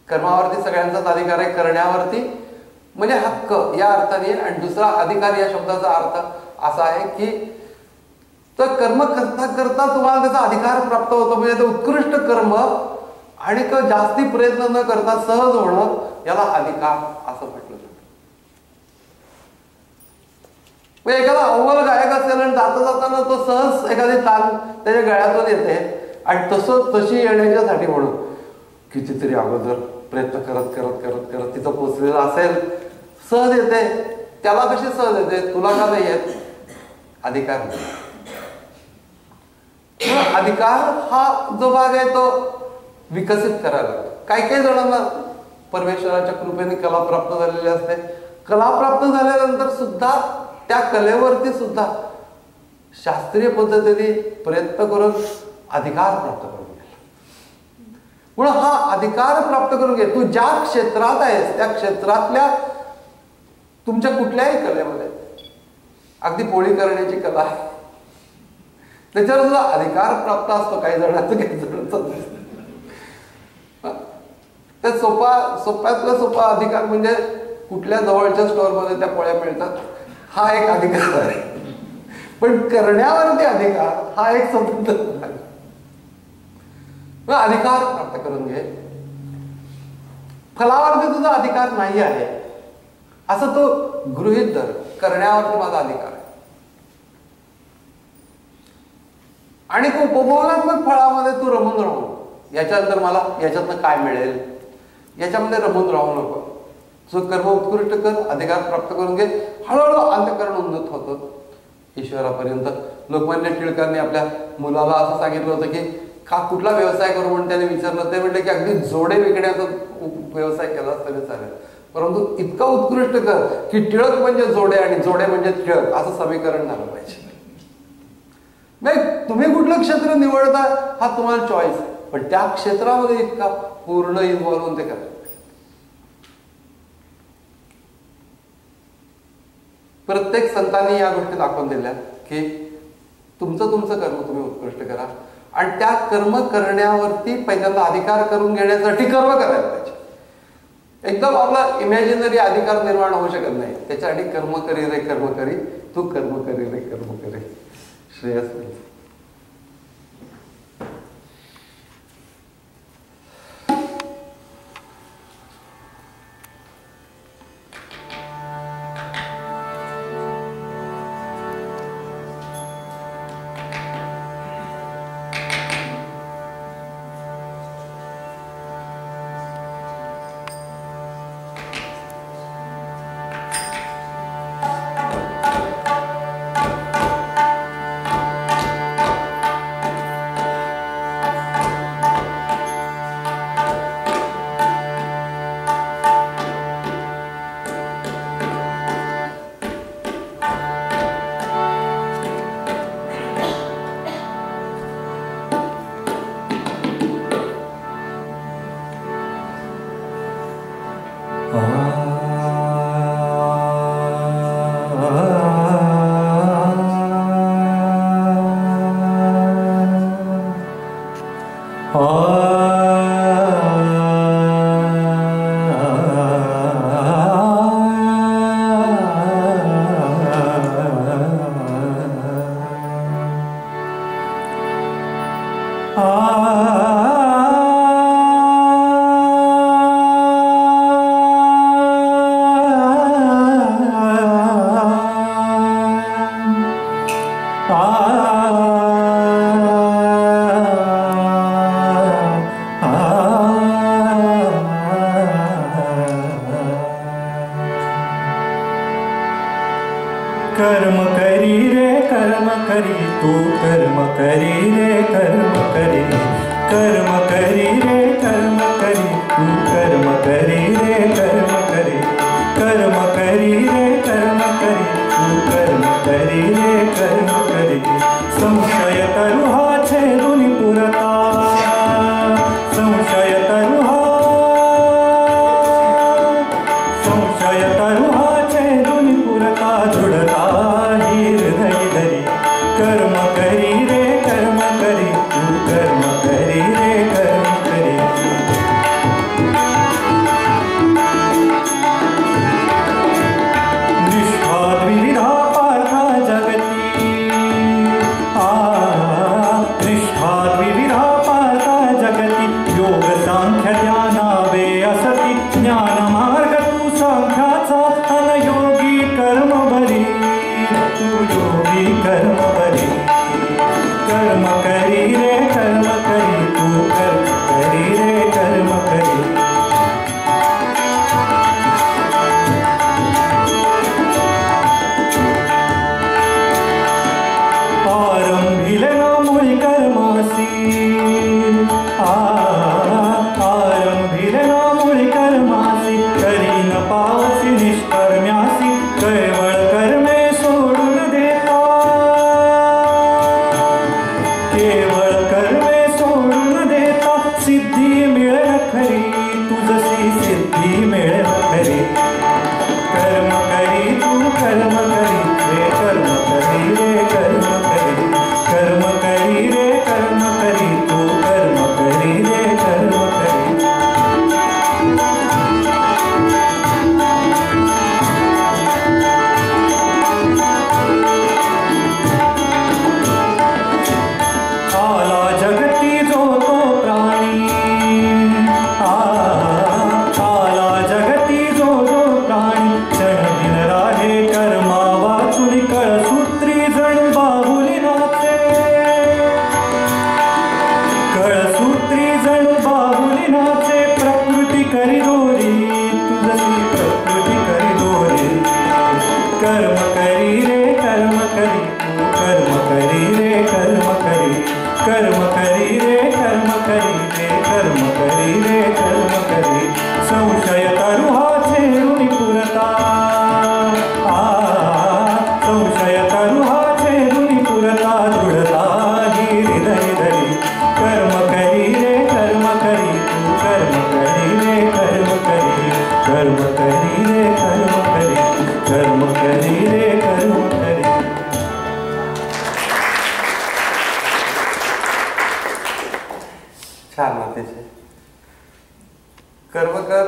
कर्मावरती सगळ्यांचाच अधिकार आहे, करण्यावरती म्हणजे हक्क या अर्थाने. आणि दुसरा अधिकार या शब्दाचा अर्थ असा आहे की तर कर्म करता करता तुम्हाला त्याचा अधिकार प्राप्त होतो. म्हणजे ते उत्कृष्ट कर्म आणि जास्ती प्रयत्न न करता सहज होणं याला अधिकार असं म्हटलं जातं. म्हणजे एखादा अव्वल गायक असेल आणि जाता जाताना तो सहज एखादी ताल त्याच्या गळ्यातून येते आणि तशी येण्याच्यासाठी म्हणून कितीतरी अगोदर प्रयत्न करत करत करत करत तिथं पोचलेला असेल, सहज येते. त्याला कशी सहज येते, तुला का नाही येत? अधिकार नाही. अधिकार हा जो भाग आहे तो विकसित करायला लागतो. काही काही जणांना परमेश्वराच्या कृपेने कला प्राप्त झालेली असते. कला प्राप्त झाल्यानंतर सुद्धा त्या कलेवरती सुद्धा शास्त्रीय पद्धतीने प्रयत्न करून अधिकार प्राप्त करून घ्यायला. म्हणून हा अधिकार प्राप्त करून घे. तू ज्या क्षेत्रात आहेस त्या क्षेत्रातल्या तुमच्या कुठल्याही कलेमध्ये, अगदी पोळी करण्याची कला आहे, त्याच्यावर सुद्धा अधिकार प्राप्त असतो. काही जणांचं काही जणांचं त्या सोप्यातला सोपा अधिकार म्हणजे कुठल्या जवळच्या स्टोअरमध्ये त्या पोळ्या मिळतात हा एक अधिकार आहे. पण करण्यावरती अधिकार हा एक स्वतंत्र आहे. अधिकार प्राप्त करून घे. फलावरती तुझा अधिकार नाही आहे असं तो गृहीत धर. करण्यावरती माझा अधिकार आहे आणि तो उपभोगात्मक फळामध्ये तू रमून राहू. याच्यानंतर मला याच्यातनं काय मिळेल याच्यामध्ये रमून राहू नको. जो कर्म उत्कृष्ट कर, अधिकार प्राप्त करून घे. हळूहळू अंतःकरण उन्नत होतं ईश्वरापर्यंत. लोकमान्य टिळकांनी आपल्या मुलाला असं सांगितलं होतं की का कुठला व्यवसाय करू म्हणून त्याने विचारलं. ते म्हणले की अगदी जोडे विकण्याचा व्यवसाय केला तरी चालेल, परंतु इतका उत्कृष्ट कर की टिळक म्हणजे जोडे आणि जोडे म्हणजे टिळक असं समीकरण झालं पाहिजे. नाही तुम्ही कुठलं क्षेत्र निवडता हा तुम्हाला चॉईस आहे, पण त्या क्षेत्रामध्ये इतका पूर्ण इन्व्हॉल्व होऊन ते करा. प्रत्येक संतांनी या गोष्टी दाखवून दिल्या की तुमचं कर्म तुम्ही उत्कृष्ट करा आणि त्या कर्म करण्यावरती पहिल्यांदा अधिकार करून घेण्यासाठी कर्म करायला पाहिजे. एकदम आपला इमॅजिनरी अधिकार निर्माण होऊ शकत नाही. त्याच्यासाठी कर्म करी रे कर्म करी, तू कर्म करी रे कर्म करी. श्रेयस कर्म करी रे कर्म करी, तू कर्म करी रे कर्म करी. कर्म करी रे कर्म करी, तू कर्म करी रे कर्म करी. कर्म करी रे कर्म करी, तू कर्म करी रे कर्म करी. संशय तरु हा छेदुनि पुरता, संशय तरु हा, संशय तरु हा छेदुनि पुरता. दृढता ही हृदय धरी. कर्म करी रे कर्म करी, तू कर्म करी रे कर्म करी. करी दोरी तुझसी प्रकृती करी दोरी कर्म करी रे कर्म करी तू कर्म करी रे कर्म करी कर्म करी रे कर्म करी रे कर्म करी रे कर्म करी संशय तरुहाचे ऋणी पुरता संशय तरुहाचे ऋणी पुरता दृढता ही हृदय धरी कर्म करी रे कर्म करी तू कर्म करी रे कर्म करी कर्म करी रे कर्म करी कर्म करी रे कर्म करी. छान अतिशय. कर्म कर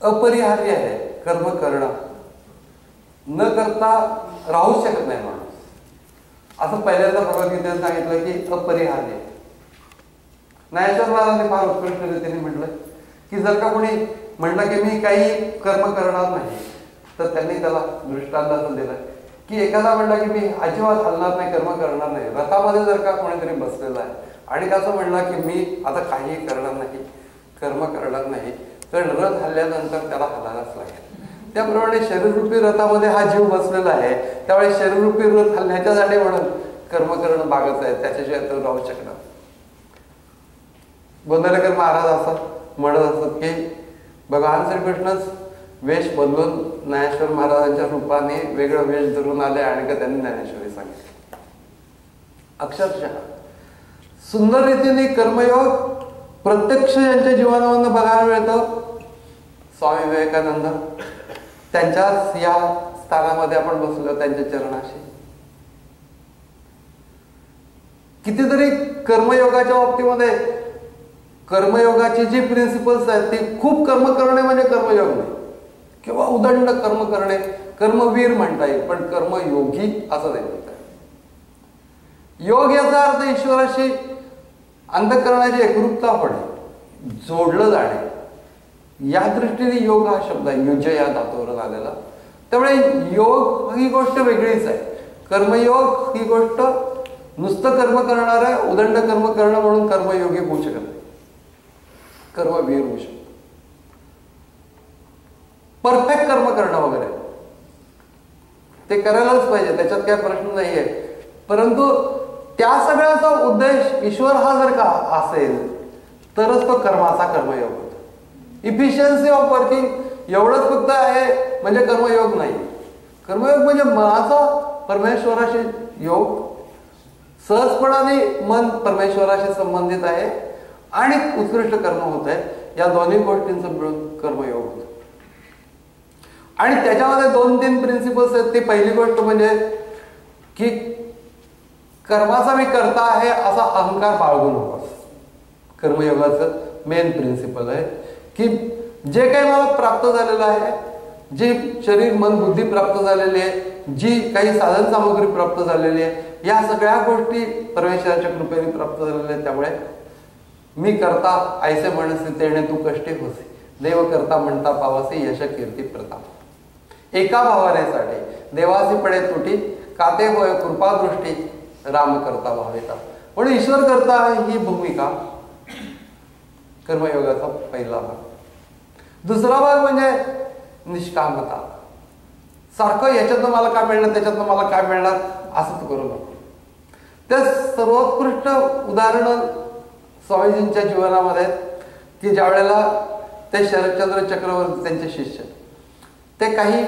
अपरिहार्य आहे. कर्म करणं न करता राहू शकत नाही माणूस. असं पहिल्यांदा भगवद्गीतेने सांगितलं की अपरिहार्य. ज्ञानेश्वर महाराजांनी फार उत्कृष्ट रीतीने म्हटलं की जर का कोणी म्हटलं की मी काही कर्म करणार नाही तर त्यांनी त्याला दृष्टांत असं दिलं की एखादा म्हणला की मी अजिबात हलणार नाही, कर्म करणार नाही. रथामध्ये जर का कोणीतरी बसलेला आहे आणि कसं म्हणला की मी आता काही करणार नाही, कर्म करणार नाही, तर रथ हल्ल्यानंतर त्याला हलायलाच लागेल. त्याप्रमाणे शरीररूपी रथामध्ये हा जीव बसलेला आहे. त्यावेळी शरीररूपी रथ हलण्याच्यासाठी म्हणून कर्म करणं भागच आहे. त्याच्याशिवाय तो राहू शकणार. गोंधळकर महाराज असं म्हणत असत की भगवान श्रीकृष्णच वेश बदलून ज्ञानेश्वर महाराजांच्या रूपाने वेगळं वेश धरून आले आणि त्यांनी ज्ञानेश्वरी सांगितली. अक्षरशः सुंदर रीतीने कर्मयोग प्रत्यक्ष यांच्या जीवनामधून बघायला मिळतं. स्वामी विवेकानंद त्यांच्याच या स्थानामध्ये आपण बसलो त्यांच्या चरणाशी. कितीतरी कर्मयोगाच्या बाबतीमध्ये कर्मयोगाची जी प्रिन्सिपल्स आहेत ती खूप कर्म करणे म्हणजे कर्मयोग नाही किंवा उदंड कर्म करणे, कर्मवीर म्हणता येईल, पण कर्मयोगी असं नाही म्हणता येईल. योग याचा अर्थ ईश्वराशी अंतःकरणाची एकरूपता होणे, जोडलं जाणे. या दृष्टीने योग हा शब्द आहे, युज या धातूवरून आलेला. त्यामुळे योग ही गोष्ट वेगळीच आहे. कर्मयोग ही गोष्ट नुसतं कर्म करणार आहे, उदंड कर्म करणं म्हणून कर्मयोगी होऊ शकत नाही, कर्मवीर होऊ शकतो. परफेक्ट कर्म करणं वगैरे ते करायलाच पाहिजे, त्याच्यात काही प्रश्न नाहीये. परंतु त्या सगळ्याचा उद्देश ईश्वर हा जर का असेल तरच तो कर्माचा कर्मयोग होतो. इफिशियन्सी ऑफ वर्किंग एवढंच फक्त आहे म्हणजे कर्मयोग नाही. कर्मयोग म्हणजे मनाचा परमेश्वराशी योग, सहजपणाने मन परमेश्वराशी संबंधित आहे आणि उत्कृष्ट कर्म होत आहे. या दोन्ही गोष्टींचं मिळून कर्मयोग होतो. आणि त्याच्यामध्ये 2-3 प्रिन्सिपल्स आहेत. ती पहिली गोष्ट म्हणजे की कर्माचा मी करता आहे असा अहंकार बाळगू नकोस. कर्मयोगाचं मेन प्रिन्सिपल आहे की जे काही मला प्राप्त झालेलं आहे, जी शरीर मन बुद्धी प्राप्त झालेली आहे, जी काही साधन सामग्री प्राप्त झालेली आहे, या सगळ्या गोष्टी परमेश्वराच्या कृपेने प्राप्त झालेल्या आहेत. त्यामुळे मी करता ऐसे म्हणसे तेणे तू कष्टी होसे, देव करता म्हणता पावसे यश कीर्ती प्रताप. एका भावाने साठे देवासी पडे तुटी, काते होय कृपादृष्टी राम करता भावेता. म्हणून ईश्वर करता ही भूमिका कर्मयोगाचा पहिला भाग. दुसरा भाग म्हणजे निष्कामता. सारखं याच्यातनं मला काय मिळणार, त्याच्यातनं मला काय मिळणार असं तू करू नको. त्या सर्वोत्कृष्ट उदाहरण स्वामीजींच्या जीवनामध्ये की ज्या वेळेला ते शरदचंद्र चक्रवर्ती त्यांचे शिष्य ते काही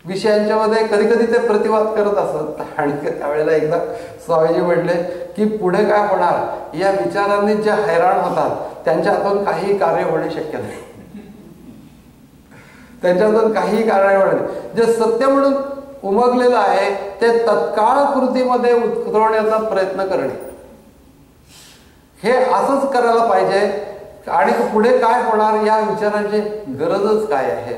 विषयांच्या मध्ये कधी कधी ते प्रतिवाद करत असत. आणि त्यावेळेला एकदा स्वामीजी म्हटले की पुढे काय होणार या विचारांनी जे हैराण होतात त्यांच्या हातून काही कार्य होणे शक्य नाही. त्यांच्यातून काही कार्य होणे जे सत्य म्हणून उमगलेलं आहे ते तत्काळ कृतीमध्ये उतरवण्याचा प्रयत्न करणे, हे असंच करायला पाहिजे. आणि पुढे काय होणार या विचारांची गरजच काय आहे.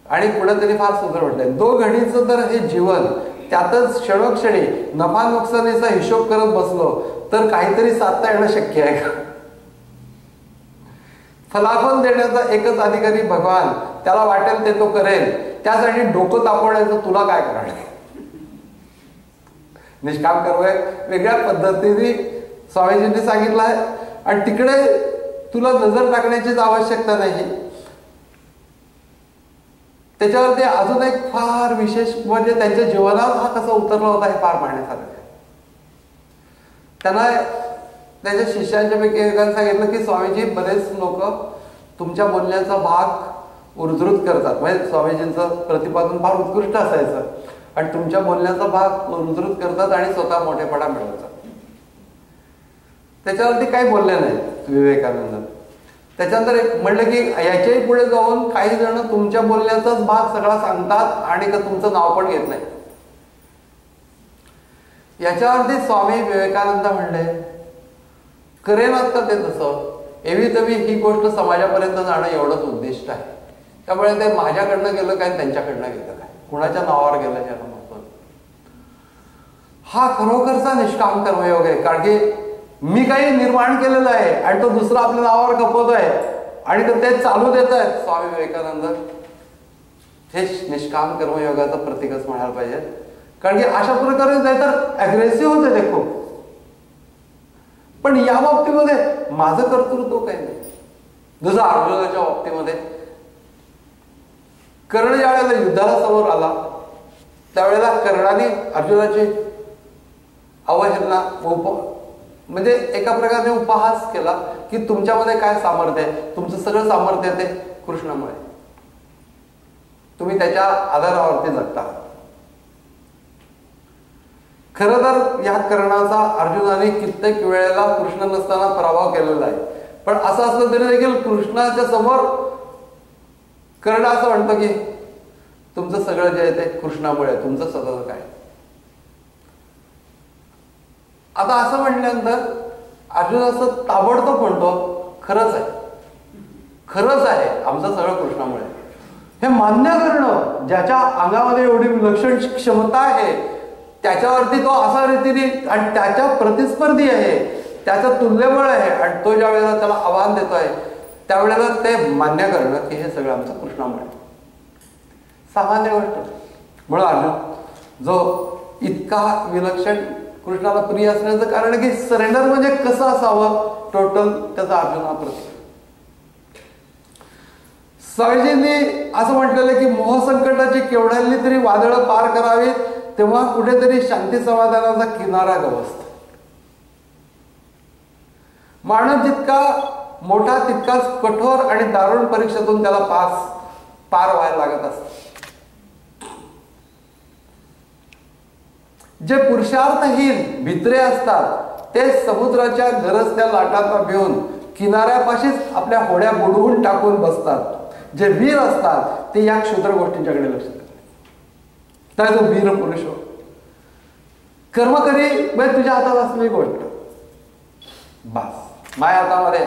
आणि पुढे त्यांनी फार सुंदर म्हटलंय, 2 घडीचं तर हे जीवन त्यातच क्षणोक्षणी नफा नुकसानीचा हिशोब करत बसलो तर काहीतरी साधता येणं शक्य आहे का. फलाफल देण्याचा एकच अधिकारी भगवान, त्याला वाटेल ते तो करेल, त्यासाठी डोकं तापवण्याचं तुला काय करणार. निष्काम कर्म वेगळ्या पद्धतीने स्वामीजींनी सांगितलं आहे. आणि तिकडे तुला नजर टाकण्याचीच आवश्यकता नाही. त्याच्यावरती अजून एक फार विशेष म्हणजे त्यांच्या जीवनात हा कसा उतरला होता हे फार पाहण्यासारखं आहे. त्यांना त्यांच्या शिष्यांच्या पैकी एकाने सांगितलं की स्वामीजी, बरेच लोक तुमच्या बोलण्याचा भाग उद्धृत करतात, म्हणजे स्वामीजींचं प्रतिपादन फार उत्कृष्ट असायचं आणि तुमच्या बोलण्याचा भाग उद्धृत करतात आणि स्वतः मोठेपणा मिळवतात. त्याच्यावरती काही बोलले नाही विवेकानंद. त्याच्यानंतर एक म्हणलं की याच्याही पुढे जाऊन काही जण तुमच्या बोलण्याचाच भाग सगळा सांगतात आणि तुमचं नाव पण घेत नाही. याच्यावरती स्वामी विवेकानंद म्हणले, करेनात का ते तसं? एवी तवी ही गोष्ट समाजापर्यंत जाणं एवढंच उद्दिष्ट आहे. त्यामुळे ते माझ्याकडनं गेलं काय, त्यांच्याकडनं गेलं काय, कुणाच्या नावावर गेलं याला महत्व. हा खरोखरचा निष्काम कर्मयोग आहे. कारण की मी काही निर्माण केलेलं आहे आणि तो दुसरा आपल्या नावावर खपवतोय आणि ते चालू देत आहेत. स्वामी विवेकानंद हे निष्काम कर्मयोगाचं प्रतीकच म्हणायला पाहिजे. कारण की अशा प्रकारे नाहीतर अग्रेसिव्ह होते ते खूप. पण या बाबतीमध्ये माझं कर्तृत्व काही नाही. जसं अर्जुनाच्या बाबतीमध्ये कर्ण ज्या वेळेला युद्धाला समोर आला त्यावेळेला कर्णाने अर्जुनाची अवहेलना म्हणजे एका प्रकारे उपहास केला की तुमच्यामध्ये काय सामर्थ्य आहे, तुमचं सगळं सामर्थ्य ते कृष्णामुळे, तुम्ही त्याच्या आधारावरती जगता. खरं तर या कर्णाचा अर्जुनाने कित्येक वेळेला कृष्ण नसताना पराभव केलेला आहे. पण असं असलं तरी देखील कृष्णाच्या समोर कर्ण असं म्हणतो की तुमचं सगळं जे आहे ते कृष्णामुळे, तुमचं स्वतःच काय. आता असं म्हटल्यानंतर अर्जुन असं ताबडतोब म्हणतो, खरंच आहे, खरंच आहे, आमचं सगळं कृष्णामुळे. हे मान्य करणं, ज्याच्या अंगामध्ये एवढी विलक्षण क्षमता आहे त्याच्यावरती तो असा रीतीने आणि त्याच्या प्रतिस्पर्धी आहे, त्याचं तुल्यबळ आहे आणि तो ज्या वेळेला त्याला आव्हान देतोय त्यावेळेला ते मान्य करणं की हे सगळं आमचं कृष्णामुळे, सामान्य गोष्ट. म्हणून अर्जुन जो इतका विलक्षण कृष्णाला प्रिय असण्याचं कारण की सरेंडर म्हणजे कसं असावं टोटल त्याचा अर्जुना प्रतीक. स्वामीजींनी असं म्हटलेलं की मोहसंकटाची केवढ्याली तरी वादळं पार करावीत तेव्हा कुठेतरी शांती समाधानाचा किनारा गवसतो. माणूस जितका मोठा तितकाच कठोर आणि दारुण परीक्षेतून त्याला पार व्हायला लागत असत. जे पुरुषार्थहीन भित्रे असतात ते समुद्राच्या गरजत्या लाटांना भिवून किनाऱ्यापाशीच आपल्या होड्या बुडवून टाकून बसतात. जे वीर असतात ते या क्षुद्र गोष्टींच्याकडे लक्ष देतात. तर तो वीर पुरुष हो. कर्म करी म्हणजे तुझ्या हातात असलेली गोष्ट बस. माझ्या हातामध्ये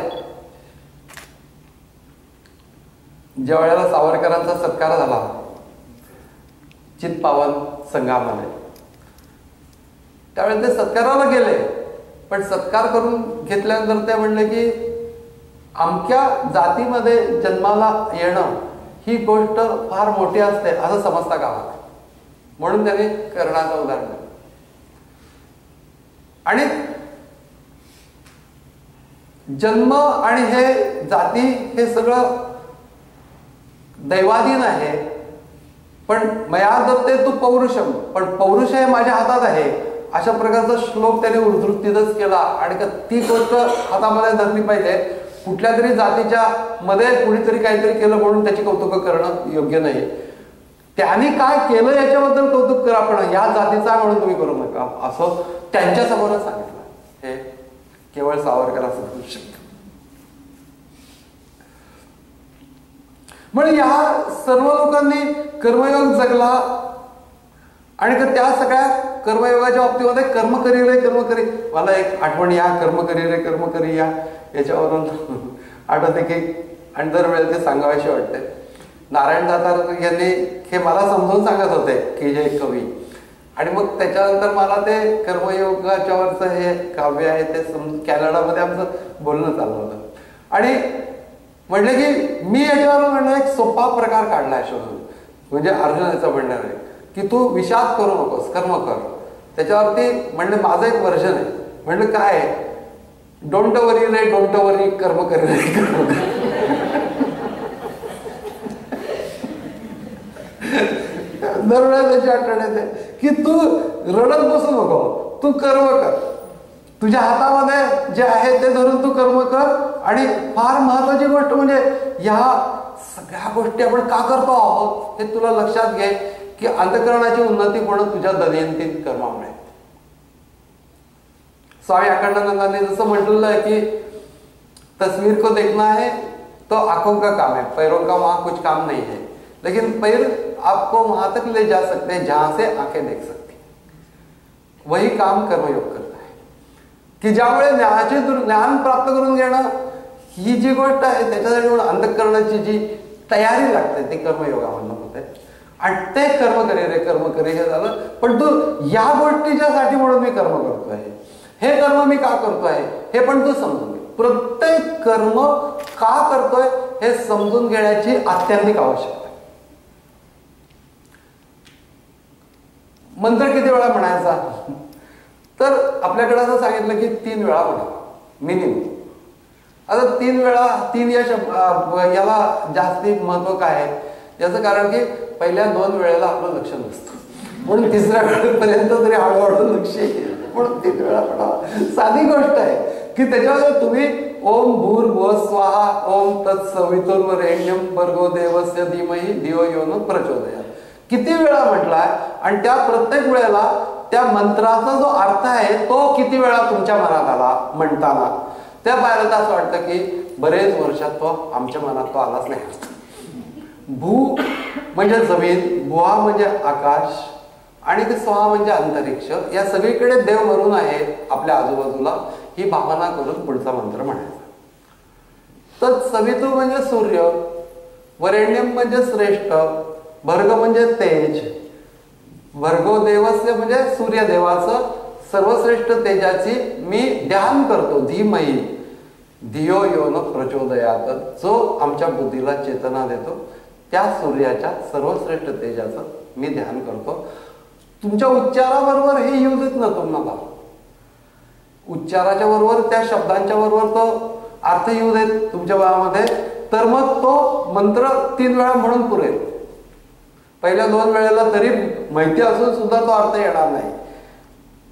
ज्या वेळेला सावरकरांचा सत्कार झाला चित्पावन संघामध्ये त्यावेळेला ते सत्काराला गेले. पण सत्कार करून घेतल्यानंतर ते म्हणले की अमक्या जातीमध्ये जन्माला येणं ही गोष्ट फार मोठी असते असं समजता कामा नये. म्हणून त्यांनी कर्णाचं उदाहरण दिलं. आणि जन्म आणि हे जाती हे सगळं दैवाधीन आहे. पण मया दत्ते तू पौरुषम, पण पौरुष हे माझ्या हातात आहे अशा प्रकारचा श्लोक त्याने उद्धृतीतच केला. आणि ती गोष्ट हातामध्ये धरली पाहिजे. कुठल्या तरी जातीच्या मध्ये कुणीतरी काहीतरी केलं म्हणून त्याची कौतुक करणं योग्य नाही. त्यांनी काय केलं याच्याबद्दल कौतुक करा, पण या जातीचा म्हणून तुम्ही करू नका असं त्यांच्या समोरच सांगितलं. हे केवळ सावरकर असं करू शकतो. म्हणून या सर्व लोकांनी कर्मयोग जगला आणि त्या सगळ्या कर्मयोगाच्या बाबतीमध्ये कर्म करी रे कर्म करी. मला एक आठवण या कर्म करी रे कर्म करी या याच्यावरून आठवते की आणि दरवेळेला ते सांगावेसे वाटते. नारायण दातार यांनी हे मला समजावून सांगत होते की हे कवी. आणि मग त्याच्यानंतर मला ते कर्मयोगाच्यावरचं हे काव्य आहे ते कॅनडामध्ये आमचं बोलणं चाललं होतं. आणि म्हणलं की मी याच्यावर म्हणलं एक सोपा प्रकार काढला आहे शोधून. म्हणजे अर्जुनाचं म्हणणार आहे की तू विषाद करू नकोस, कर्म कर. त्याच्यावरती म्हणलं माझं एक वर्जन आहे. म्हणलं काय डोंट वरी रे डोंट वरी, कर्म कर रे कर्म कर. दरवेळेला त्याची आठवण येते की तू रडत बसू नको, तू कर्म कर. तुझ्या हातामध्ये जे आहे ते धरून तू कर्म कर. आणि फार महत्वाची गोष्ट म्हणजे या सगळ्या गोष्टी आपण का करतो आहोत हे तुला लक्षात घे की अंतःकरणाची उन्नती होणं तुझ्या दयंती कर्मामुळे. स्वामी अखंडानंदांनी जसं म्हटलेलं आहे की तस्वीर को देखना है तो आंखों का काम है, पैरों का वहां कुछ काम नहीं है, लेकिन पैर आपको वहां तक ले जा सकते हैं जहां से आंखें देख सकती. वही काम कर्मयोग करता है की ज्यामुळे ज्ञान प्राप्त करून घेणं ही जी गोष्ट आहे त्याच्यासाठी अंतःकरणाची जी तयारी लागते ती कर्मयोगामधून होते. आणि ते कर्म करे रे कर्म करे हे झालं. पण तू या गोष्टीच्यासाठी म्हणून मी कर्म करतोय, हे कर्म मी का करतोय हे पण तू समजून घे. प्रत्येक कर्म का करतोय हे समजून घेण्याची अत्यंतिक आवश्यकता. मंत्र किती वेळा म्हणायचा तर आपल्याकडे असं सांगितलं की 3 वेळा म्हणावा मिनिमम. आता 3 वेळा 3 या याला जास्ती महत्व काय आहे याचं कारण की पहिल्या 2 वेळेला आपलं लक्ष नसतं, म्हणून 3ऱ्या वेळेपर्यंत तरी हळूहळू लक्ष येईल म्हणून 3 वेळा म्हणावा. साधी गोष्ट आहे की त्याच्यामध्ये तुम्ही ओम भूर्भुवः स्वाहा ओम तत्सवितुर्वरेण्यं भर्गो देवस्य धीमहि धियो यो न प्रचोदयात् किती वेळा म्हटलाय. आणि त्या प्रत्येक वेळेला त्या मंत्राचा जो अर्थ आहे तो किती वेळा तुमच्या मनात आला म्हणताना त्या पाहिलं तर असं वाटतं की बरेच वर्षात तो आमच्या मनात तो आलाच नाही. भू म्हणजे जमीन, भुवा म्हणजे आकाश आणि ते स्वा म्हणजे अंतरिक्ष, या सगळीकडे देव भरून आहे आपल्या आजूबाजूला ही भावना करून पुढचा मंत्र म्हणायचा. तर सवितु म्हणजे सूर्य, वरेण्यम म्हणजे श्रेष्ठ, भर्ग म्हणजे तेज, भर्गो देवस्य म्हणजे सूर्यदेवाचं सर्वश्रेष्ठ तेजाची मी ध्यान करतो. धीमहि धियो यो न प्रचोदयात् जो आमच्या बुद्धीला चेतना देतो त्या सूर्याच्या सर्वश्रेष्ठ तेजाचं मी ध्यान करतो. तुमच्या उच्चाराबरोबर हे येऊ देत ना तुम्हाला, उच्चाराच्या बरोबर त्या शब्दांच्या बरोबर तो अर्थ येऊ देत तुमच्या मनामध्ये, तर मग तो मंत्र 3 वेळा म्हणून पुरेल. पहिल्या 2 वेळेला तरी माहिती असून सुद्धा तो अर्थ येणार नाही,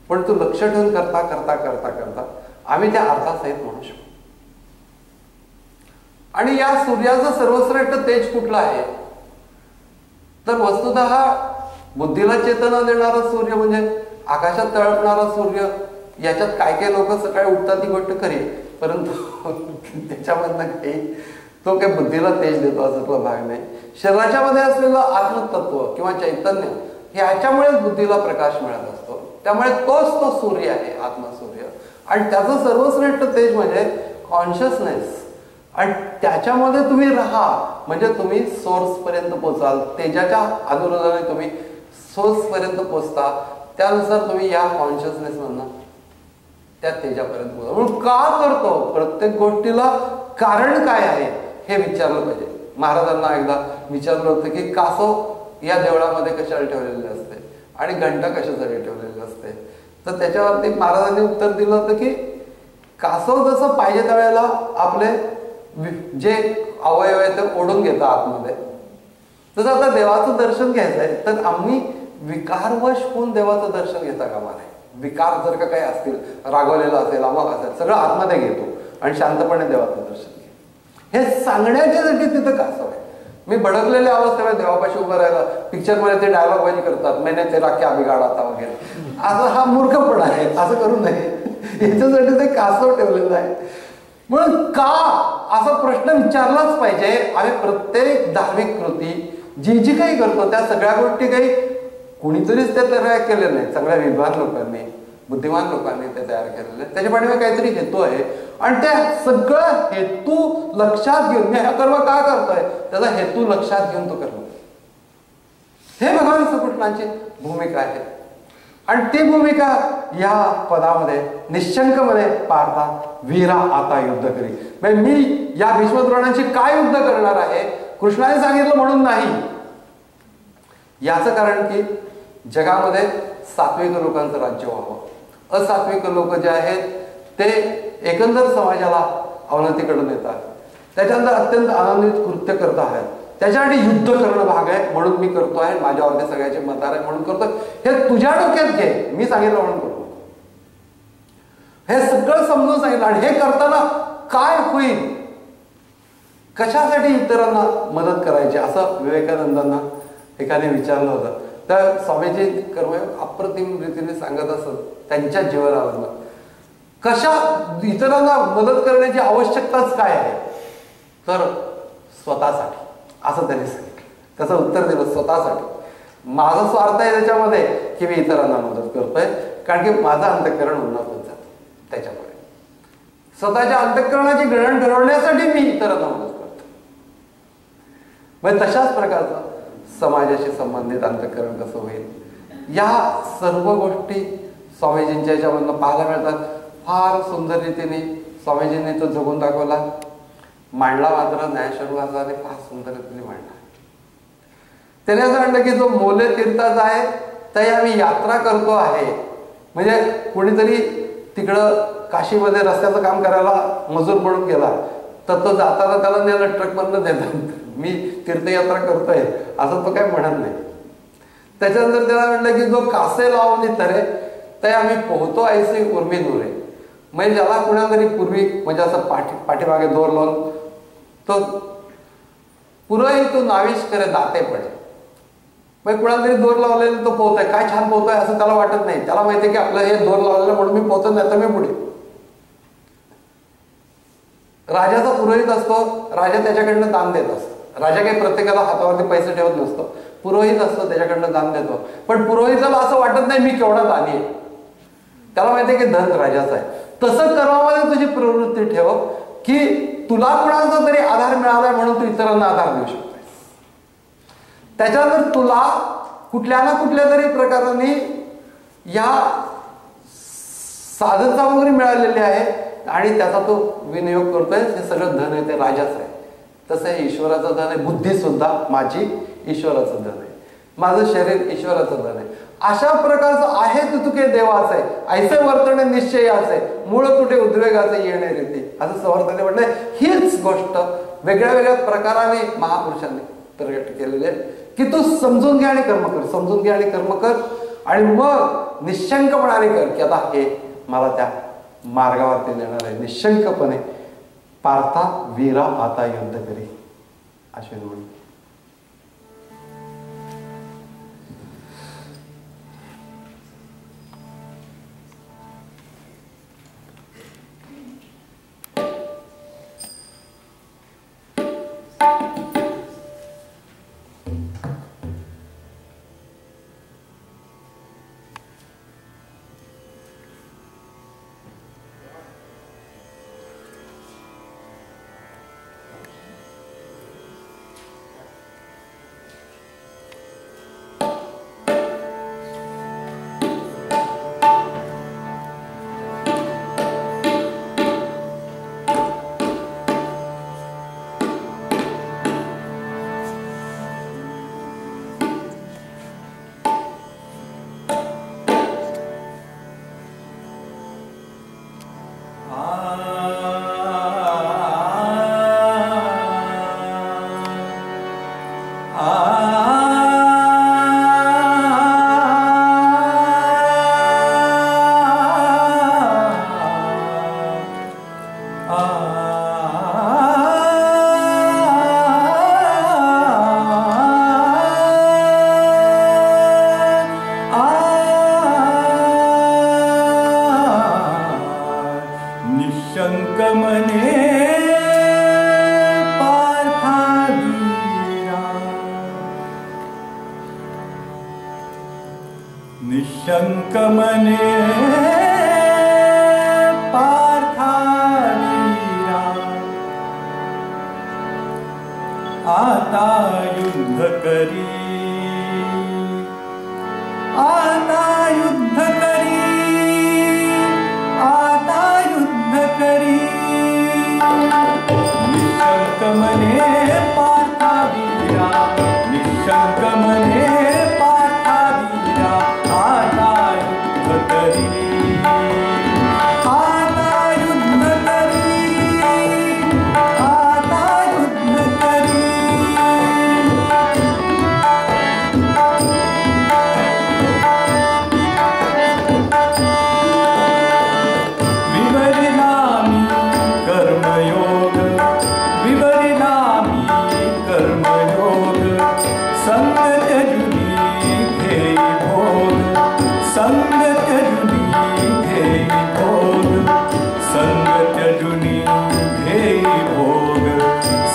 पण तू लक्ष ठेवून करता करता करता करता आम्ही त्या अर्थासहित म्हणू शकतो. आणि या सूर्याचं सर्वश्रेष्ठ तेज कुठलं आहे तर वस्तुतः बुद्धीला चेतना देणारा सूर्य म्हणजे आकाशात तळपणारा सूर्य. याच्यात काय लोक सकाळी उठतात ती गोष्ट खरी, परंतु त्याच्यामधनं काही तो काही बुद्धीला तेज देतो असं तो भाग नाही. शरीराच्या मध्ये असलेलं आत्मतत्व किंवा चैतन्य ह्याच्यामुळेच बुद्धीला प्रकाश मिळत असतो. त्यामुळे तोच तो सूर्य आहे, आत्मसूर्य. आणि त्याचं सर्वश्रेष्ठ तेज म्हणजे कॉन्शियसनेस. आणि त्याच्यामध्ये तुम्ही राहा म्हणजे तुम्ही सोर्स पर्यंत पोहोचाल. तेजाच्या अनुरोधाने तुम्ही सोर्स पर्यंत पोहोचता, त्यानुसार तुम्ही या कॉन्शियसनेस मधनं त्या तेजापर्यंत पोहोचा. म्हणून का करतो प्रत्येक गोष्टीला कारण काय आहे हे विचारलं पाहिजे. महाराजांना एकदा विचारलं होतं की कासव या देवळामध्ये कशाला ठेवलेले असते आणि घंटा कशासाठी ठेवलेली असते, तर त्याच्यावरती महाराजांनी उत्तर दिलं होतं की कासव जसं पाहिजे त्यावेळेला आपले जे अवयव आहे ते ओढून घेतं आतमध्ये, तसं आता देवाचं दर्शन घ्यायचंय तर आम्ही विकारवश होऊन देवाचं दर्शन घेता कामा नये. विकार जर का काही असतील, रागवलेला असेल, अमक असेल, सगळं आतमध्ये घेतो आणि शांतपणे देवाचं दर्शन घे हे सांगण्याच्यासाठी तिथं कासव आहे. मी भडकलेले अवस्थेमध्ये देवापाशी उभं राहिलं, पिक्चरमध्ये ते डायलॉग बाजी करतात मैंने तेरा क्या बिगाडा था वगैरे, असं हा मूर्खपणा आहे, असं करू नये. याच्यासाठी ते कासव ठेवलेलं आहे. म्हणून का असा प्रश्न विचारलाच पाहिजे. आम्ही प्रत्येक धार्मिक कृती जी जी काही करतो त्या सगळ्या गोष्टी काही कुणीतरीच त्या तयार केल्या नाही, सगळ्या विद्वान लोकांनी, बुद्धिमान लोकांनी ते तयार केलेले. त्याच्या पाठीमागे काहीतरी हेतू आहे आणि त्या सगळं हेतू लक्षात घेऊन मी हा कर्म का करतोय त्याचा हेतू लक्षात घेऊन तो कर्म, हे भगवान श्रीकृष्णाची भूमिका आहे. आणि ती भूमिका या पदामध्ये निशंकमध्ये पाहता वीरा आता युद्ध करी. म्हणजे मी या भीष्मद्रोणांची काय युद्ध करणार आहे कृष्णाने सांगितलं म्हणून नाही. याचं कारण की जगामध्ये सात्विक लोकांचं राज्य व्हावं. असात्विक लोक जे आहेत ते एकंदर समाजाला अवनतीकडे नेतात, त्याच्यानंतर अत्यंत आनंदित कृत्य करत आहेत, त्याच्यासाठी युद्ध करणं भाग आहे म्हणून मी करतो आहे, माझ्यावरती सगळ्याचे मतार आहे म्हणून करतो, हे तुझ्या डोक्यात घे, मी सांगितलं म्हणून करतो. हे सगळं समजून सांगितलं. आणि हे करताना काय होईल, कशासाठी इतरांना मदत करायची असं विवेकानंदांना एकाने विचारलं होतं. तर स्वामीजी कर्मयोग अप्रतिम रीतीने सांगत असत त्यांच्या जीवनावरनं, कशा इतरांना मदत करण्याची आवश्यकताच काय आहे, तर स्वतःसाठी असं त्यांनी सांगितलं. त्याचं उत्तर दिलं, स्वतःसाठी. माझा स्वार्थ आहे त्याच्यामध्ये की मी इतरांना मदत करतोय, कारण की माझं अंतःकरण उन्नत होत जातं. त्याच्यामुळे स्वतःच्या अंतःकरणाची ग्रहण ठरवण्यासाठी मी इतरांना मदत करतो. म्हणजे तशाच प्रकारचं समाजाशी संबंधित अंतःकरण कसं होईल, या सर्व गोष्टी स्वामीजींच्या याच्यामधनं पाहायला मिळतात. फार सुंदर रीतीने स्वामीजींनी तो जगून दाखवला, मांडला मात्र ज्ञानेश्वराने फार सुंदर रीतीने मांडला. त्याने असं म्हणलं की जो मोले तीर्थाचा आहे ते आम्ही यात्रा करतो आहे. म्हणजे कोणीतरी तिकडं काशीमध्ये रस्त्याचं काम करायला मजूर म्हणून गेला तर तो जाताना त्याला नेलं ट्रकमधनं देतात, मी तीर्थयात्रा करतोय असं तो काय म्हणत नाही. त्याच्यानंतर त्याला म्हणलं की जो कासे लावून तरे ते आम्ही पोहतो ऐसे उर्मी दुरे. म्हणजे ज्याला कुणातरी पूर्वी म्हणजे असं पाठीमागे दोर लावून तो पुरंही तू नाविश करे दाते पडे. म्हणजे कुणाला तरी दोर लावलेलं तो पोहतोय, काय छान पोहतोय असं त्याला वाटत नाही. त्याला माहितीये की आपलं हे दोर लावलेलं म्हणून मी पोहतो, नाही तर मी पुढे. राजाचा पुरोहित असतो, राजा त्याच्याकडनं दान देत असतो. राजा काही प्रत्येकाला हातावरती पैसे ठेवत नसतो, पुरोहित असतो त्याच्याकडनं दान देतो. पण पुरोहिताला असं वाटत नाही मी केवढा दानी आहे, त्याला माहितीये की धन राजाचा आहे. तसं कर्मामध्ये तुझी प्रवृत्ती ठेव की तुला कुणाचा तरी आधार मिळालाय म्हणून तू इतरांना आधार देऊ शकतोस. त्याच्यानंतर तुला कुठल्या ना कुठल्या तरी प्रकाराने या साधन सामग्री मिळालेली आहे आणि त्याचा तो विनियोग करतोय. हे सगळं धन आहे ते राजाचं आहे. तसं हे ईश्वराचं धन आहे. बुद्धी सुद्धा माझी ईश्वराचं धन आहे, माझं शरीर ईश्वराचं धन आहे. अशा प्रकारचं आहे तुके देवाचं आहे, ऐसे वर्तणे निश्चयाचे मूळ तुटे उद्वेगाचे येणे रीती असं समर्थाने म्हटलंय. हीच गोष्ट वेगळ्या वेगळ्या प्रकाराने महापुरुषांनी प्रगट केलेली आहे की तू समजून घे आणि कर्म कर, समजून घे आणि कर्म कर, आणि मग निशंकपणाने कर की आता हे मला त्या मार्गावरती नेणार आहे. निशंकपणे पार्था वीरा आता युद्ध करी अश्विन म्हणून. निशंक मने पार्था वीरा आता युद्ध करी, आता युद्ध करी, आता युद्ध करी. निशंक मने पार्था वीरा, निशंक मने पार्था वीरा आता युद्ध करी, आता युद्ध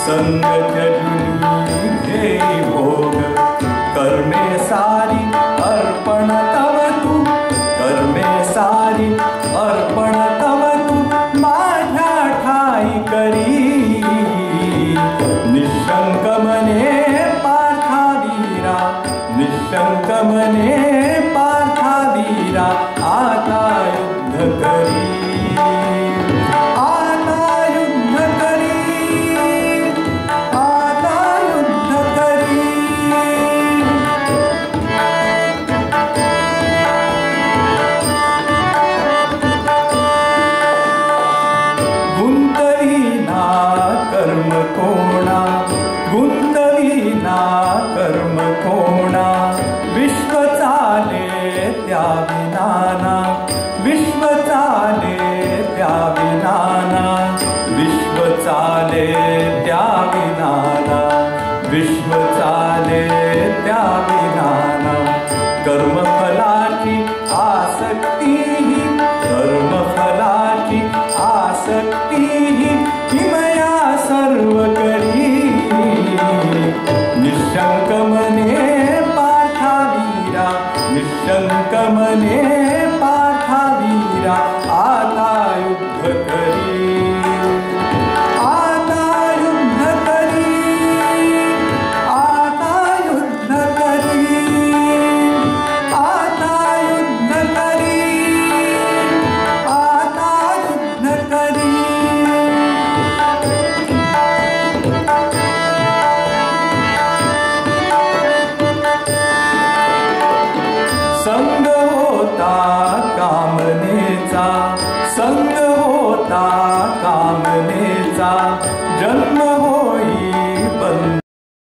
संग त्यजुनी घेई भोग कर्मे सारी अर्पण तव तू कर्मे सारी अर्पण तव तू माझ्या ठाई करी निशंक मने पार्थावीरा निशंक मने पार्थावीरा आता युद्ध करी गुंतविना कर्म कोणा विश्व चाले त्या विनाना विश्व चाले त्या विनाना विश्व चाले त्या विनाना विश्व चाले त्या विनाना कर्मफलाची आसक्ती कर्मफलाची आसक्ती किमया सर्व करी निशंक मने पार्थावीरा निशंक मने पार्थावीरा आता युद्ध करी आता युद्ध करी आता युद्ध करी आता युद्ध करी आता युद्ध करी संग होता कामनेचा संग होता कामनेचा जन्म हो